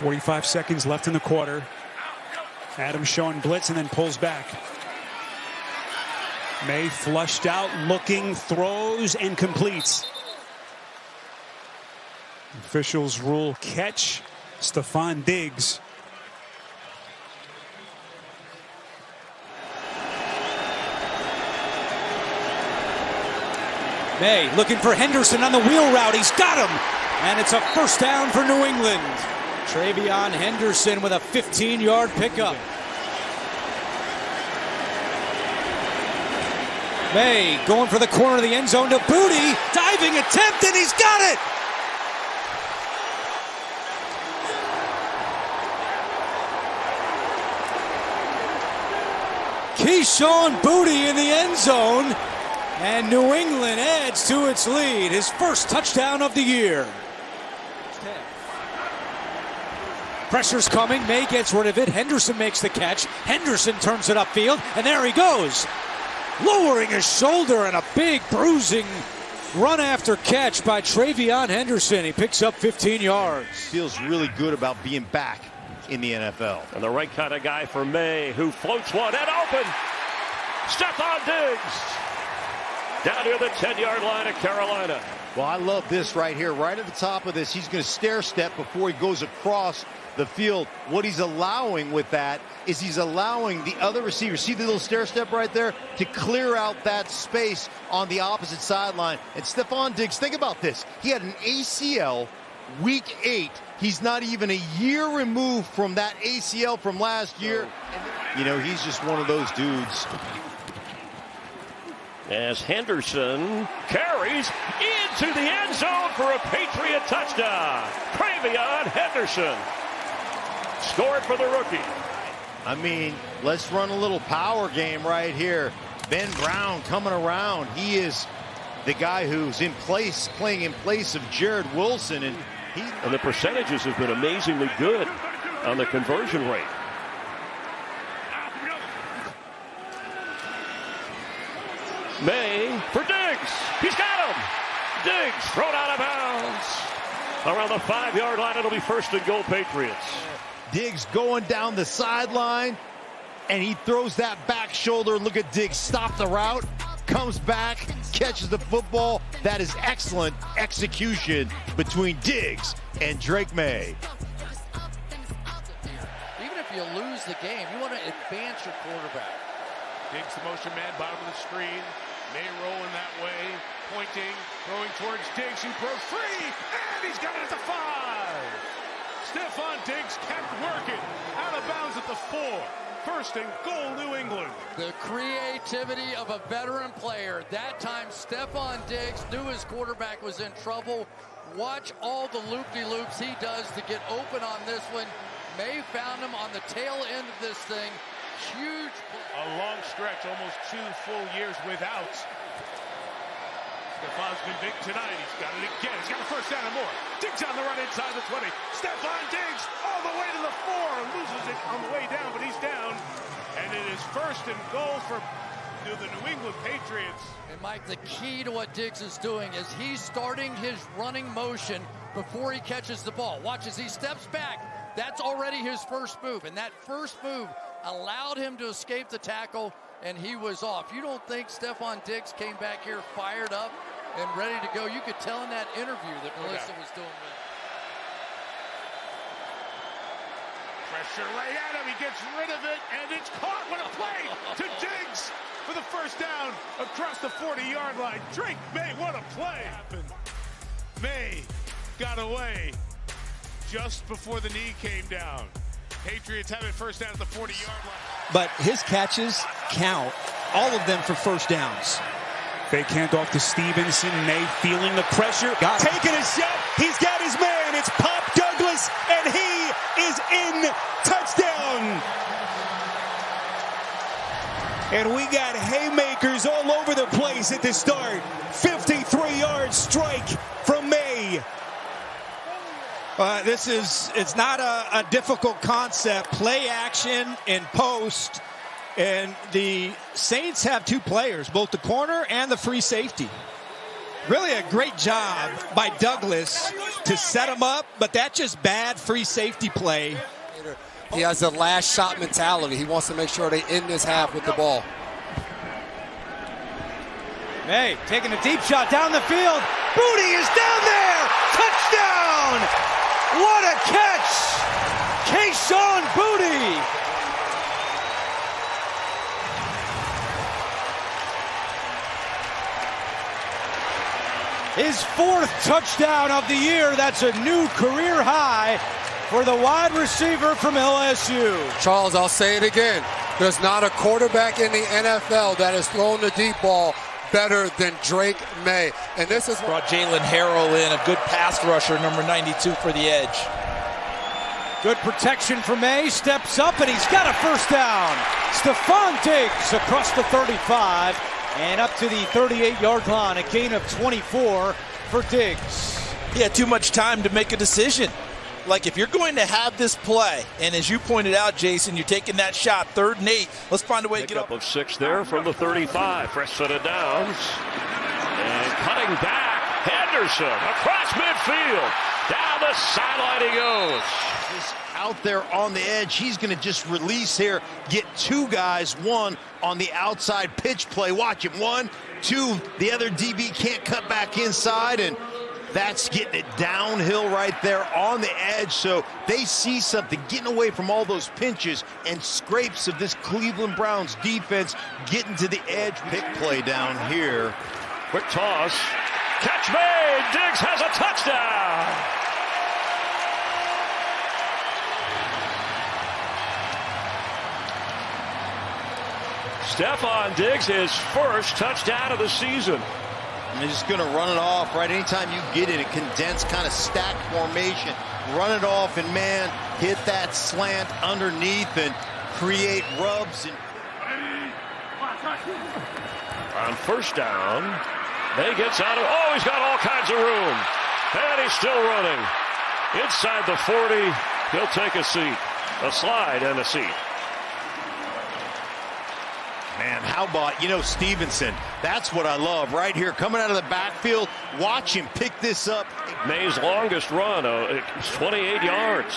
45 seconds left in the quarter. Adams showing blitz and then pulls back. Maye flushed out, looking, throws, and completes. Officials rule catch. Stephon Diggs. Maye looking for Henderson on the wheel route. He's got him. And it's a first down for New England. Travion Henderson with a 15-yard pickup. Maye going for the corner of the end zone to Booty. Diving attempt, and he's got it. Keyshawn Booty in the end zone. And New England adds to its lead. His first touchdown of the year. Pressure's coming. Maye gets rid of it. Henderson makes the catch. Henderson turns it upfield. And there he goes. Lowering his shoulder and a big bruising run after catch by Travion Henderson. He picks up 15 yards. Feels really good about being back in the NFL. And the right kind of guy for Maye, who floats one and open. Stephon Diggs. Down near the 10-yard line of Carolina. Well, I love this right here. Right at the top of this, he's going to stair step before he goes across the field. What he's allowing with that is he's allowing the other receiver, see the little stair step right there, to clear out that space on the opposite sideline. And Stephon Diggs, think about this. He had an ACL week 8. He's not even a year removed from that ACL from last year. You know, he's just one of those dudes. As Henderson carries into the end zone for a Patriot touchdown. Travion Henderson scored for the rookie. I mean, let's run a little power game right here. Ben Brown coming around. He is the guy who's in place, playing in place of Jared Wilson. And the percentages have been amazingly good on the conversion rate. Maye for Diggs. He's got him. Diggs thrown out of bounds. Around the 5-yard line, it'll be first and goal, Patriots. Diggs going down the sideline, and he throws that back shoulder. Look at Diggs, stop the route, comes back, catches the football. That is excellent execution between Diggs and Drake Maye. Even if you lose the game, you want to advance your quarterback. Diggs the motion man, bottom of the screen. Maye rolling that way, pointing, throwing towards Diggs, who broke free, and he's got it at the 5. Stephon Diggs kept working, out of bounds at the 4. First and goal, New England. The creativity of a veteran player. That time, Stephon Diggs knew his quarterback was in trouble. Watch all the loop-de-loops he does to get open on this one. Maye found him on the tail end of this thing. Huge. A long stretch, almost 2 full years without. Stephon's been big tonight. He's got it again. He's got the first down and more. Diggs on the run inside the 20. Stephon Diggs all the way to the 4. Loses it on the way down, but he's down. And it is first and goal for the New England Patriots. And Mike, the key to what Diggs is doing is he's starting his running motion before he catches the ball. Watch as he steps back. That's already his first move. And that first move allowed him to escape the tackle, and he was off. You don't think Stephon Diggs came back here fired up and ready to go? You could tell in that interview that Melissa was doing with him. Pressure right at him. He gets rid of it, and it's caught. What a play to Diggs for the first down across the 40-yard line. Drake Maye, what a play. Maye got away just before the knee came down. Patriots have it first down at the 40-yard line. But his catches count, all of them for first downs. Fake handoff to Stevenson. Maye feeling the pressure. Taking a shot. He's got his man. It's Pop Douglas, and he is in. Touchdown. And we got haymakers all over the place at the start. 53-yard strike from Maye. It's not a difficult concept. Play action in post. And the Saints have 2 players, both the corner and the free safety. Really a great job by Douglas to set him up, but that's just bad free safety play. He has the last shot mentality. He wants to make sure they end this half with the ball. Maye taking a deep shot down the field. Booty is down there. Touchdown! What a catch! Kayshon Boutte. His 4th touchdown of the year. That's a new career high for the wide receiver from LSU. Charles, I'll say it again. There's not a quarterback in the NFL that has thrown the deep ball better than Drake Maye. And this is brought Jalen Harrell in, a good pass rusher, number 92 for the edge. Good protection for Maye, steps up, and he's got a first down. Stephon Diggs across the 35 and up to the 38-yard line, a gain of 24 for Diggs. He had too much time to make a decision. Like, if you're going to have this play, and as you pointed out, Jason, you're taking that shot, 3rd and 8. Let's find a way to get up. Of 6 there from the 35. Fresh set of downs. And cutting back, Henderson across midfield. Down the sideline he goes. Just out there on the edge. He's going to just release here, get 2 guys, one on the outside pitch play. Watch him. 1, 2. The other DB can't cut back inside, and that's getting it downhill right there on the edge. So they see something, getting away from all those pinches and scrapes of this Cleveland Browns defense, getting to the edge. Pick play down here. Quick toss. Catch made. Diggs has a touchdown. Stephon Diggs, his 1st touchdown of the season. And they're just going to run it off, right? Anytime you get in a condensed kind of stack formation, run it off and, man, hit that slant underneath and create rubs. And on 1st down, Maye gets out of, he's got all kinds of room. And he's still running. Inside the 40, he'll take a seat. A slide and a seat. Man, how about, Stevenson? That's what I love right here. Coming out of the backfield, watch him pick this up. Maye's longest run, it's 28 yards.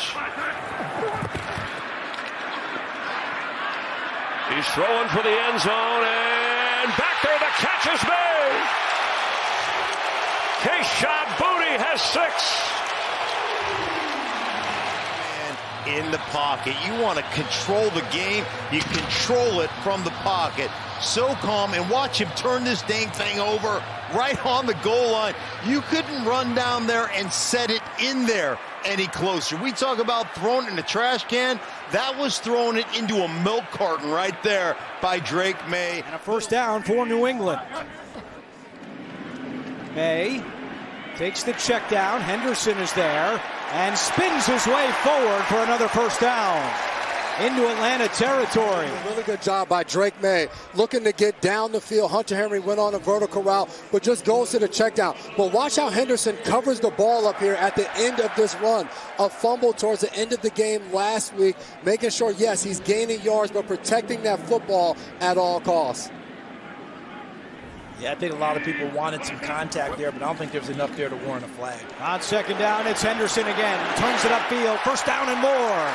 He's throwing for the end zone, and back there the catch is made. Kayshon Boutte has 6. In the pocket. You want to control the game. You control it from the pocket. So calm, and watch him turn this dang thing over right on the goal line. You couldn't run down there and set it in there any closer. We talk about throwing it in a trash can. That was throwing it into a milk carton right there by Drake Maye. And a 1st down for New England. Maye takes the check down. Henderson is there and spins his way forward for another 1st down into Atlanta territory. Really good job by Drake Maye, looking to get down the field. Hunter Henry went on a vertical route, but just goes to the check down. But watch how Henderson covers the ball up here at the end of this run. A fumble towards the end of the game last week, making sure, yes, he's gaining yards, but protecting that football at all costs. Yeah, I think a lot of people wanted some contact there, but I don't think there's enough there to warrant a flag. On 2nd down, it's Henderson again. Turns it upfield. 1st down and more.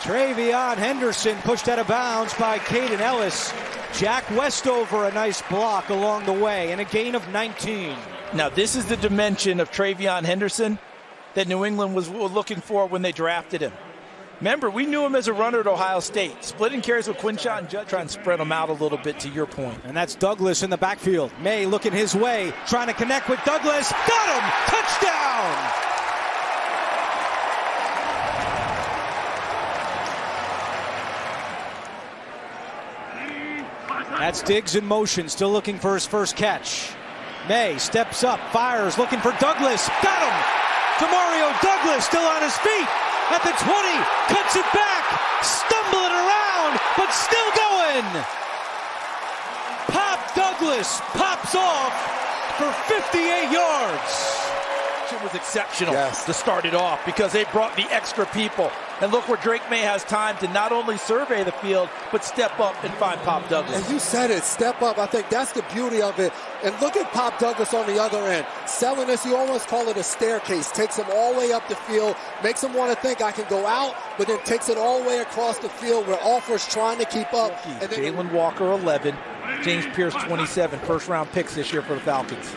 Travion Henderson pushed out of bounds by Caden Ellis. Jack Westover, a nice block along the way, and a gain of 19. Now, this is the dimension of Travion Henderson that New England was looking for when they drafted him. Remember, we knew him as a runner at Ohio State. Splitting carries with Quinshon and Judge, trying to spread him out a little bit, to your point. And that's Douglas in the backfield. Maye looking his way, trying to connect with Douglas. Got him! Touchdown! That's Diggs in motion, still looking for his 1st catch. Maye steps up, fires, looking for Douglas. Got him! Demario Douglas still on his feet. At the 20, cuts it back, stumbling around, but still going. Pop Douglas pops off for 58 yards. action was exceptional Yes. to start it off because they brought the extra people. And look where Drake Maye has time to not only survey the field, but step up and find Pop Douglas. And you said it, step up. I think that's the beauty of it. And look at Pop Douglas on the other end. Selling this, you almost call it a staircase. Takes him all the way up the field, makes him want to think I can go out, but then takes it all the way across the field where Offer's trying to keep up. And then Jalen Walker, 11. James Pierce, 27. First-round picks this year for the Falcons.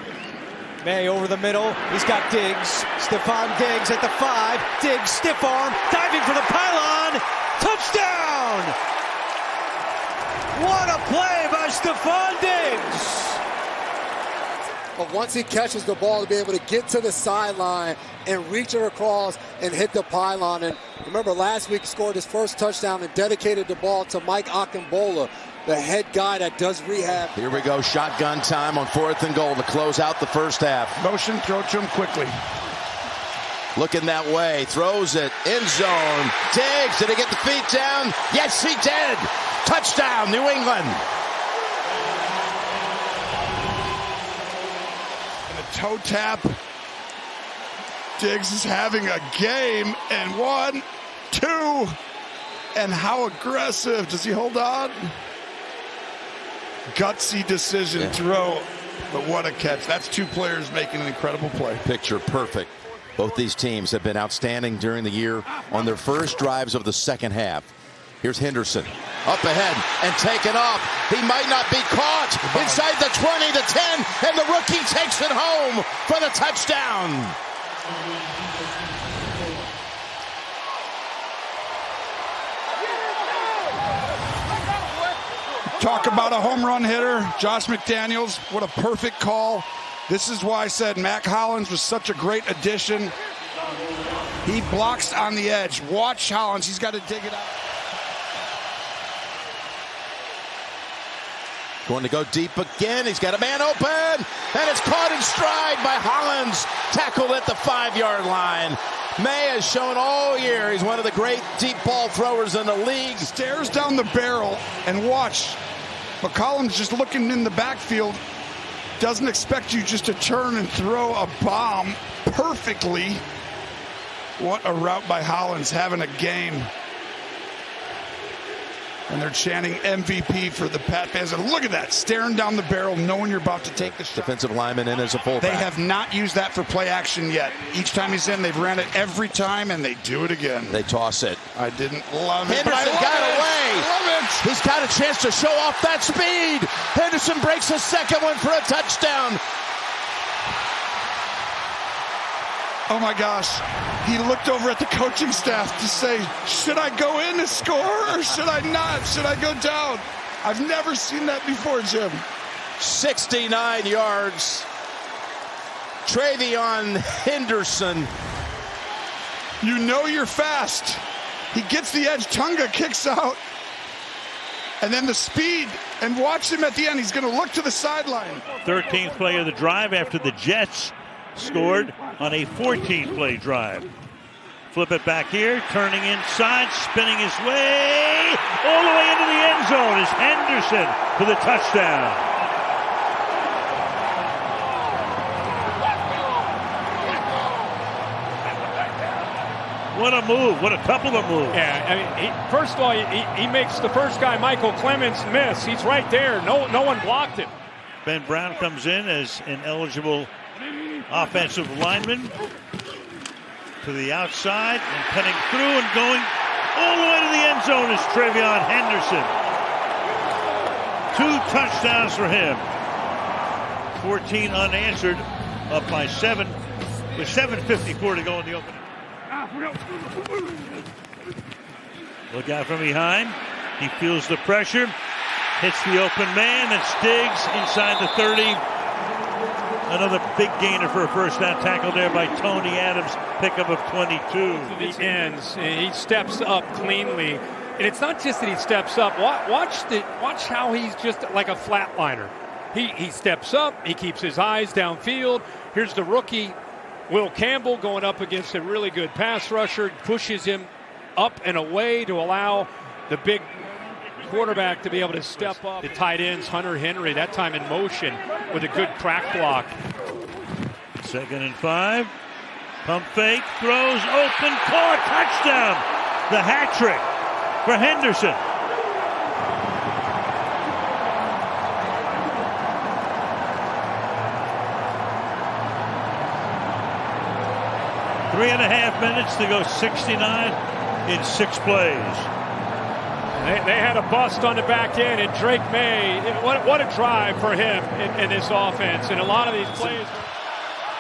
Maye over the middle. He's got Diggs. Stephon Diggs at the 5. Diggs, stiff arm, diving for the pylon. Touchdown! What a play by Stephon Diggs! But once he catches the ball, to be able to get to the sideline and reach it across and hit the pylon. And remember, last week he scored his first touchdown and dedicated the ball to Mike Akambola, the head guy that does rehab. Here we go, shotgun time on 4th and goal to close out the first half. Motion, throw to him quickly. Looking that way, throws it, end zone. Diggs, did he get the feet down? Yes, he did. Touchdown, New England. And a toe tap. Diggs is having a game, and 1, 2, and how aggressive. Does he hold on? Gutsy decision throw, but what a catch. That's 2 players making an incredible play. Picture perfect. Both these teams have been outstanding during the year on their first drives of the second half. Here's Henderson up ahead and taken off. He might not be caught inside the 20, the 10, and the rookie takes it home for the touchdown. Talk about a home run hitter. Josh McDaniels, what a perfect call. This is why I said Mac Hollins was such a great addition. He blocks on the edge. Watch Hollins. He's got to dig it out. Going to go deep again. He's got a man open, and it's caught in stride by Hollins. Tackled at the 5-yard line. Maye has shown all year he's one of the great deep ball throwers in the league. Stares down the barrel, and watch. McCollum's just looking in the backfield. Doesn't expect you just to turn and throw a bomb perfectly. What a route by Hollins, having a game. And they're chanting MVP for the Pat fans. And look at that, staring down the barrel, knowing you're about to take the shot. Defensive lineman in as a fullback. They have not used that for play action yet. Each time he's in, they've ran it every time, and they do it again. They toss it. I didn't love it. Henderson got away. Love it. He's got a chance to show off that speed. Henderson breaks a second one for a touchdown. Oh my gosh. He looked over at the coaching staff to say, should I go in to score or should I not? Should I go down? I've never seen that before, Jim. 69 yards. Travion Henderson. You know you're fast. He gets the edge. Tunga kicks out. And then the speed. And watch him at the end. He's going to look to the sideline. 13th play of the drive after the Jets scored on a 14th-play drive. Flip it back here, turning inside, spinning his way all the way into the end zone is Henderson for the touchdown. What a move, what a couple of moves. Yeah, I mean, first of all, he makes the first guy, Michael Clemens, miss. He's right there. No one blocked him. Ben Brown comes in as an eligible offensive lineman to the outside and cutting through and going all the way to the end zone is Travion Henderson. 2 touchdowns for him. 14 unanswered, up by 7 with 7:54 to go in the opening. Look out from behind. He feels the pressure, hits the open man, and Diggs inside the 30. Another big gainer for a first down tackle there by Tony Adams, pickup of 22. The ends, and he steps up cleanly. And it's not just that he steps up. Watch how he's just like a flatliner. He steps up, he keeps his eyes downfield. Here's the rookie, Will Campbell, going up against a really good pass rusher, pushes him up and away to allow the big quarterback to be able to step up. The tight ends, Hunter Henry, that time in motion with a good crack block. 2nd and 5. Pump fake, throws, open, caught, touchdown. The hat trick for Henderson. Three and a half minutes to go 69 in 6 plays. They had a bust on the back end, and Drake Maye, what a drive for him in this offense. And a lot of these plays.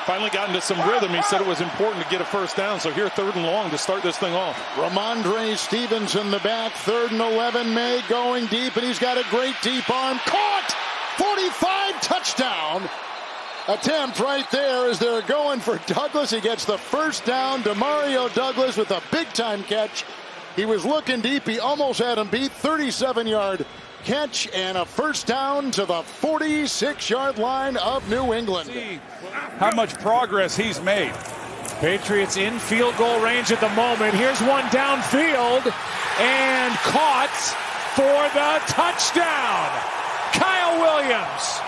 Finally got into some rhythm. He said it was important to get a first down. So here, 3rd and long to start this thing off. Ramondre Stevenson, the back, 3rd and 11. Maye going deep, and he's got a great deep arm. Caught! 45, touchdown. Attempt right there as they're going for Douglas. He gets the first down. DeMario Douglas with a big-time catch. He was looking deep. He almost had him beat. 37-yard catch and a first down to the 46-yard line of New England. See how much progress he's made. Patriots in field goal range at the moment. Here's one downfield and caught for the touchdown. Kyle Williams.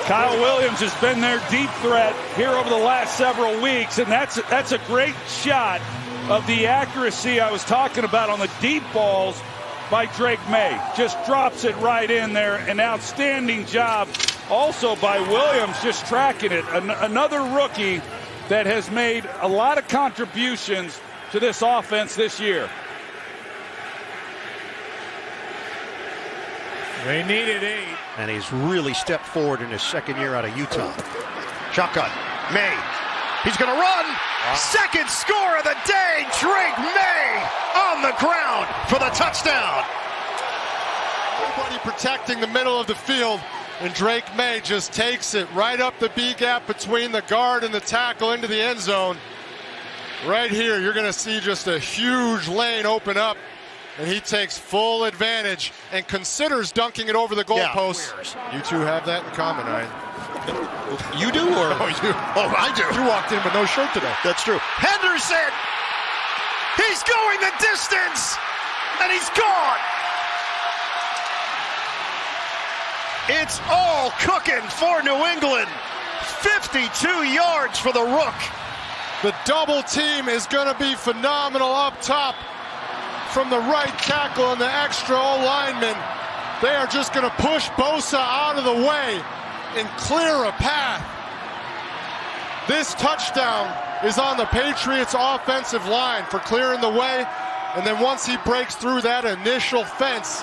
Kyle Williams has been their deep threat here over the last several weeks, and that's a great shot of the accuracy I was talking about on the deep balls by Drake Maye. Just drops it right in there. An outstanding job also by Williams just tracking it. Another rookie that has made a lot of contributions to this offense this year. They needed 8. And he's really stepped forward in his 2nd year out of Utah. Shotgun. Maye. He's going to run. Second score of the day. Drake Maye on the ground for the touchdown. Nobody protecting the middle of the field. And Drake Maye just takes it right up the B gap between the guard and the tackle into the end zone. Right here, you're going to see just a huge lane open up. And he takes full advantage and considers dunking it over the goalpost. Yeah. You two have that in common, Ryan. You do, or? Oh, you. Oh, I do. You walked in with no shirt today. That's true. Henderson! He's going the distance! And he's gone! It's all cooking for New England. 52 yards for the Rook. The double team is going to be phenomenal up top. From the right tackle and the extra O-lineman, they are just going to push Bosa out of the way and clear a path. This touchdown is on the Patriots' offensive line for clearing the way, and then once he breaks through that initial fence.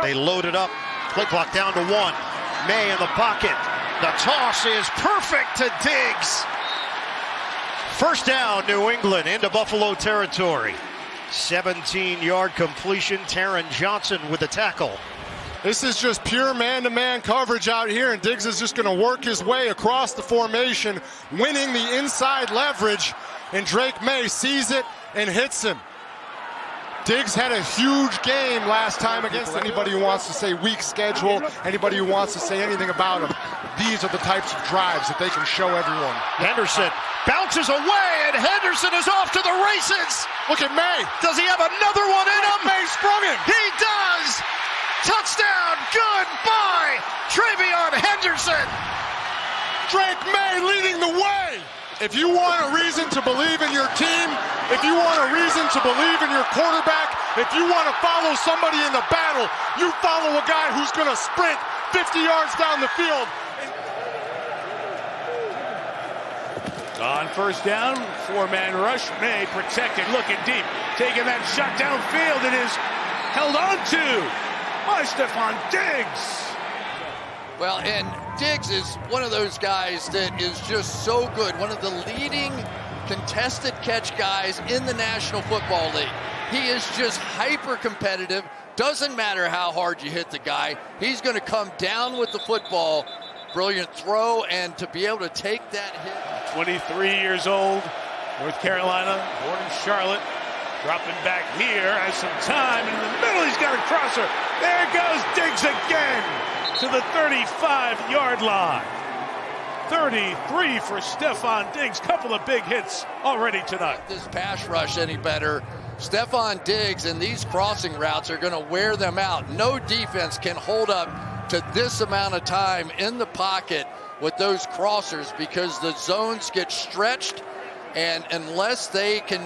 They load it up, play clock down to 1. Maye in the pocket. The toss is perfect to Diggs. First down, New England into Buffalo territory. 17-yard completion. Taron Johnson with the tackle. This is just pure man-to-man coverage out here, and Diggs is just going to work his way across the formation, winning the inside leverage, and Drake Maye sees it and hits him. Diggs had a huge game last time against anybody who wants to say weak schedule, anybody who wants to say anything about him. These are the types of drives that they can show everyone. Henderson bounces away, and Henderson is off to the races. Look at Maye. Does he have another one in him? Maye sprung him. He does. Touchdown. Goodbye. Travion Henderson. Drake Maye leading the way. If you want a reason to believe in your team, if you want a reason to believe in your quarterback, if you want to follow somebody in the battle, you follow a guy who's going to sprint 50 yards down the field. On first down, 4-man rush. Maye protected, looking deep, taking that shot downfield. It is held on to by Stephon Diggs. Well, and Diggs is one of those guys that is just so good. One of the leading contested catch guys in the National Football League. He is just hyper competitive. Doesn't matter how hard you hit the guy. He's going to come down with the football. Brilliant throw, and to be able to take that hit. 23 years old, North Carolina, born in Charlotte. Dropping back here, has some time. In the middle, he's got a crosser. There goes Diggs again to the 35-yard line. 33 for Stephon Diggs. Couple of big hits already tonight. This pass rush any better. Stephon Diggs and these crossing routes are going to wear them out. No defense can hold up to this amount of time in the pocket with those crossers because the zones get stretched, and unless they can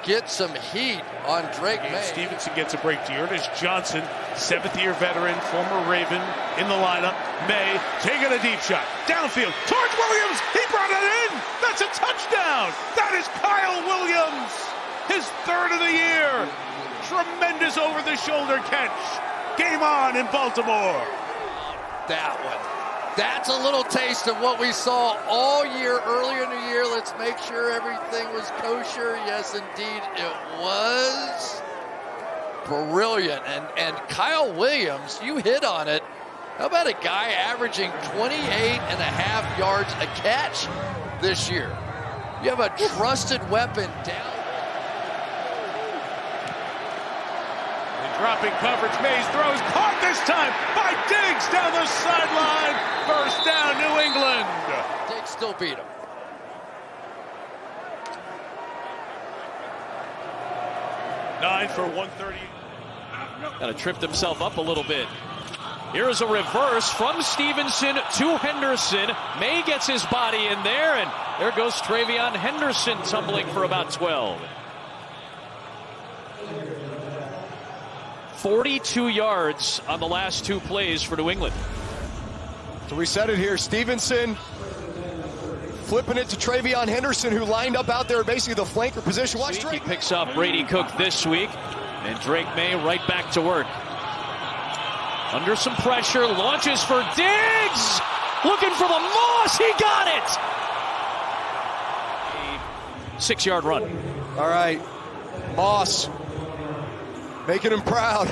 get some heat on Drake Maye. Stevenson gets a break to Ernest Johnson, 7th-year veteran, former Raven, in the lineup. Maye taking a deep shot. Downfield towards Williams. He brought it in. That's a touchdown. That is Kyle Williams. His 3rd of the year. Tremendous over-the-shoulder catch. Game on in Baltimore. That one. That's a little taste of what we saw all year, earlier in the year. Let's make sure everything was kosher. Yes, indeed, it was. Brilliant. And Kyle Williams, you hit on it. How about a guy averaging 28.5 yards a catch this year? You have a trusted weapon down. Dropping coverage, Mays throws, caught this time by Diggs down the sideline. First down, New England. Diggs still beat him. Nine for 130. Kind of tripped himself up a little bit. Here is a reverse from Stevenson to Henderson. Maye gets his body in there, and there goes Travion Henderson tumbling for about 12. 42 yards on the last 2 plays for New England. So we said it here. Stevenson flipping it to Travion Henderson, who lined up out there basically the flanker position. Watch Drake. He picks up Brady Cook this week, and Drake Maye right back to work. Under some pressure, launches for Diggs! Looking for the Moss, he got it! A 6-yard run. All right, Moss. Making him proud.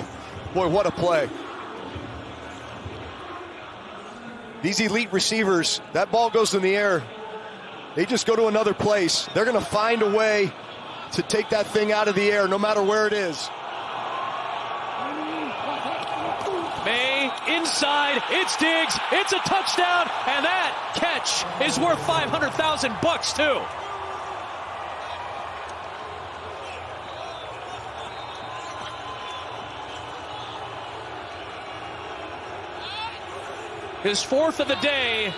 Boy, what a play. These elite receivers, that ball goes in the air. They just go to another place. They're going to find a way to take that thing out of the air, no matter where it is. Maye inside, it's Diggs, it's a touchdown, and that catch is worth $500,000 too. His 4th of the day,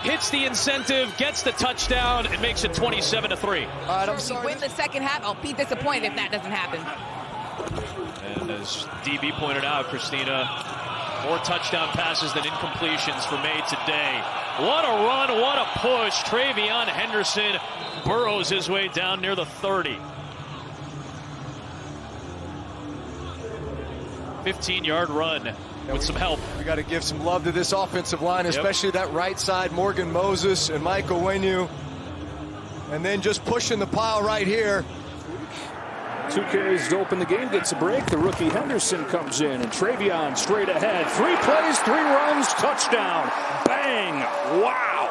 hits the incentive, gets the touchdown, and makes it 27-3. All right, I'm sorry. If we win the second half, I'll be disappointed if that doesn't happen. And as DB pointed out, Christina, more touchdown passes than incompletions for Maye today. What a run, what a push. Travion Henderson burrows his way down near the 30. 15-yard run. With some help. We got to give some love to this offensive line, especially that right side, Morgan Moses and Mike Owenu. And then just pushing the pile right here. 2 carries to open the game, gets a break. The rookie Henderson comes in, and Travion straight ahead. 3 plays, 3 runs, touchdown. Bang! Wow!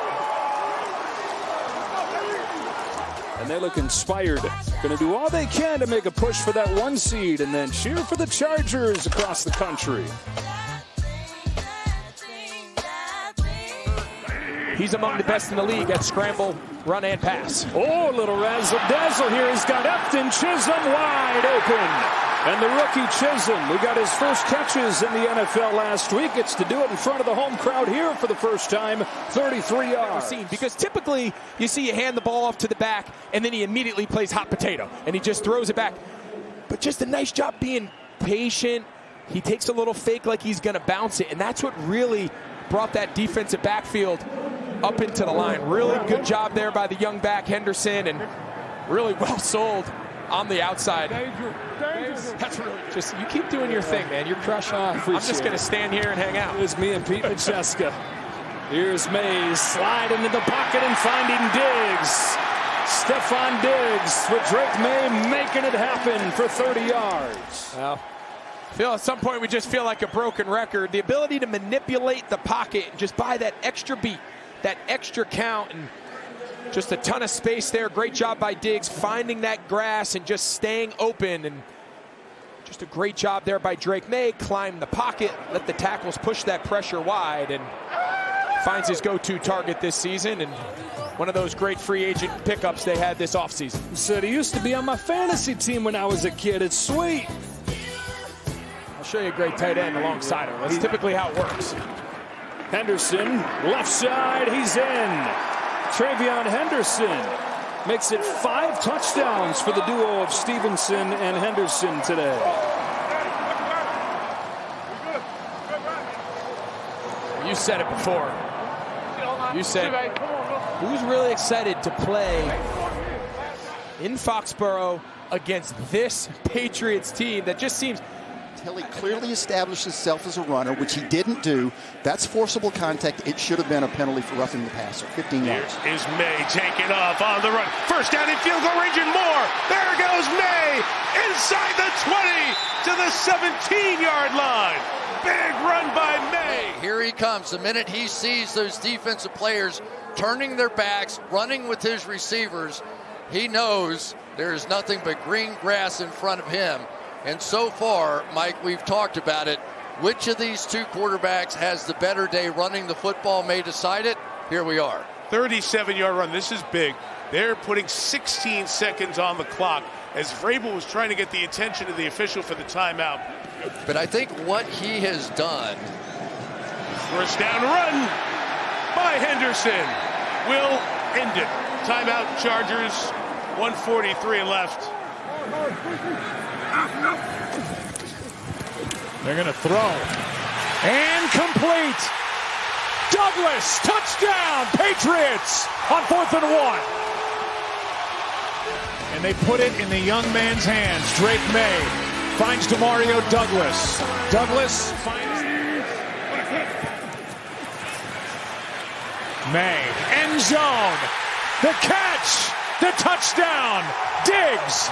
And they look inspired. Going to do all they can to make a push for that 1 seed and then cheer for the Chargers across the country. He's among the best in the league at scramble, run, and pass. Oh, little razzle-dazzle here. He's got Efton Chisholm wide open. And the rookie Chisholm, who got his first catches in the NFL last week, gets to do it in front of the home crowd here for the first time, 33 yards. Because typically you see you hand the ball off to the back, and then he immediately plays hot potato, and he just throws it back. But just a nice job being patient. He takes a little fake like he's going to bounce it, and that's what really brought that defensive backfield up into the line. Really good job there by the young back Henderson, and really well sold on the outside. That's really just, you keep doing your thing, man. You're crushing. I'm just going to stand here and hang out. Here's me and Pete Majeska. Here's Maye sliding into the pocket and finding Diggs. Stephon Diggs with Drake Maye making it happen for 30 yards. Well, Phil, at some point we just feel like a broken record. The ability to manipulate the pocket and just buy that extra beat, that extra count, and just a ton of space there. Great job by Diggs finding that grass and just staying open, and just a great job there by Drake Maye. Climb the pocket, let the tackles push that pressure wide, and finds his go-to target this season, and one of those great free agent pickups they had this offseason. Said he used to be on my fantasy team when I was a kid. It's sweet. I'll show you a great tight end alongside him. That's typically how it works. Henderson, left side, he's in. Travion Henderson makes it 5 touchdowns for the duo of Stevenson and Henderson today. You said it before. You said, who's really excited to play in Foxborough against this Patriots team that just seems... Until he clearly established himself as a runner, which he didn't do. That's forcible contact. It should have been a penalty for roughing the passer. 15 yards. Here's Maye taking off on the run. First down in field goal range and more. There goes Maye inside the 20 to the 17-yard line. Big run by Maye. Here he comes. The minute he sees those defensive players turning their backs, running with his receivers, he knows there is nothing but green grass in front of him. And so far, Mike, we've talked about it. Which of these two quarterbacks has the better day running the football may decide it. Here we are. 37-yard run. This is big. They're putting 16 seconds on the clock as Vrabel was trying to get the attention of the official for the timeout. But I think what he has done. First down run by Henderson will end it. Timeout, Chargers. 1:43 left. They're going to throw. And complete. Douglas, touchdown, Patriots on 4th and 1. And they put it in the young man's hands. Drake Maye finds Demario Douglas. Douglas finds Maye. End zone. The catch. The touchdown. Diggs.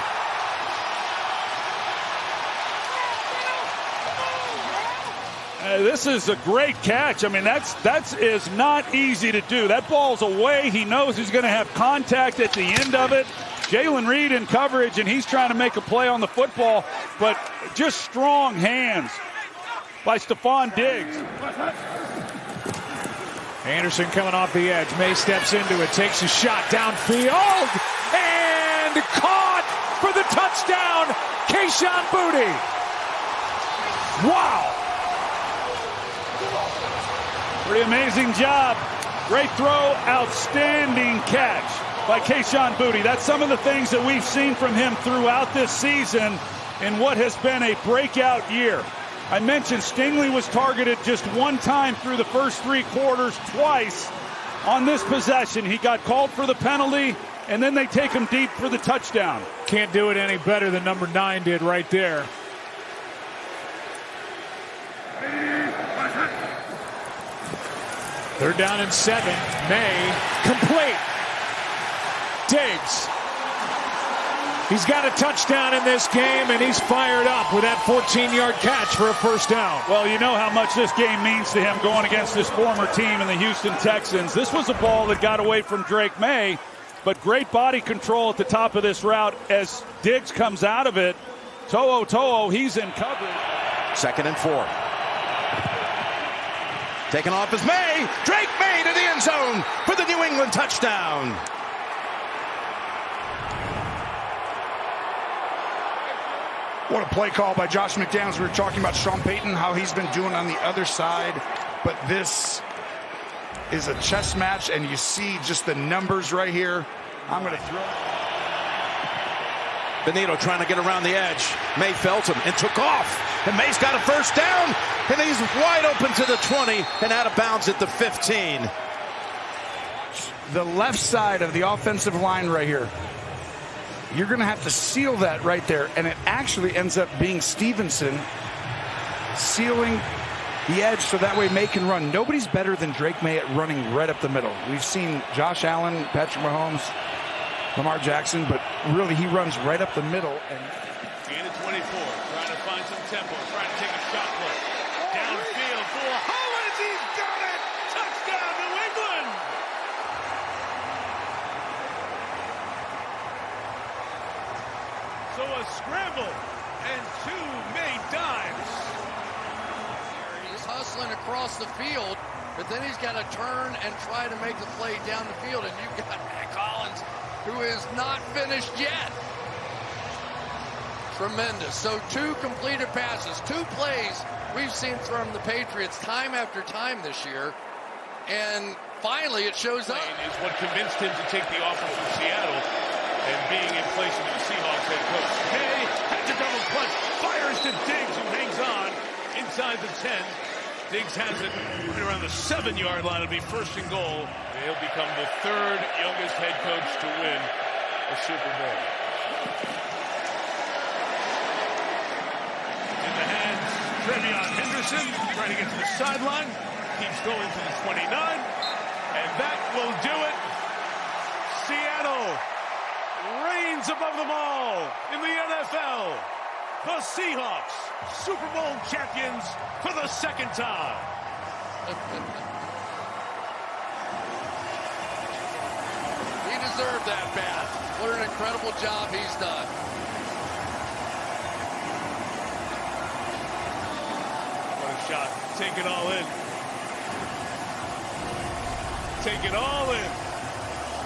This is a great catch. I mean, that is not easy to do. That ball's away. He knows he's going to have contact at the end of it. Jalen Reed in coverage, and he's trying to make a play on the football, but just strong hands by Stephon Diggs. Anderson coming off the edge. Maye steps into it, takes a shot downfield, and caught for the touchdown, Kayshon Boutte. Wow. Pretty amazing job. Great throw, outstanding catch by Kayshon Boutte. That's some of the things that we've seen from him throughout this season in what has been a breakout year. I mentioned Stingley was targeted just one time through the first 3 quarters, twice on this possession. He got called for the penalty, and then they take him deep for the touchdown. Can't do it any better than number 9 did right there. They're down in 7. Maye complete. Diggs. He's got a touchdown in this game, and he's fired up with that 14-yard catch for a first down. Well, you know how much this game means to him going against his former team in the Houston Texans. This was a ball that got away from Drake Maye, but great body control at the top of this route as Diggs comes out of it. To'o, he's in coverage. 2nd and 4. Taken off is Maye. Drake Maye to the end zone for the New England touchdown. What a play call by Josh McDaniels. We were talking about Sean Payton, how he's been doing on the other side. But this is a chess match, and you see just the numbers right here. I'm going to throw. Benito trying to get around the edge. Maye felt him and took off. And Maye's got a first down. And he's wide open to the 20 and out of bounds at the 15. The left side of the offensive line right here. You're going to have to seal that right there. And it actually ends up being Stevenson sealing the edge so that way Maye can run. Nobody's better than Drake Maye at running right up the middle. We've seen Josh Allen, Patrick Mahomes, Lamar Jackson, but really he runs right up the middle. And gain of 24, trying to find some tempo, trying to take a shot play. Downfield for Hollins, he's got it! Touchdown, New England! So a scramble and 2 Maye dimes. He's hustling across the field, but then he's got to turn and try to make the play down the field, and you've got Matt Collins, who is not finished yet. Tremendous. So 2 completed passes, 2 plays we've seen from the Patriots time after time this year. And finally it shows up. Is what convinced him to take the offer from Seattle and being in place of the Seahawks head coach. Hey, has a double clutch, fires to Diggs, who hangs on inside the 10. Diggs has it right around the 7-yard line. It'll be 1st and goal. And he'll become the 3rd youngest head coach to win a Super Bowl. In the hands, Trevion Henderson trying to get to the sideline. Keeps going to the 29. And that will do it. Seattle reigns above them all in the NFL. The Seahawks, Super Bowl champions for the 2nd time. He deserved that bad. What an incredible job he's done. What a shot. Take it all in. Take it all in.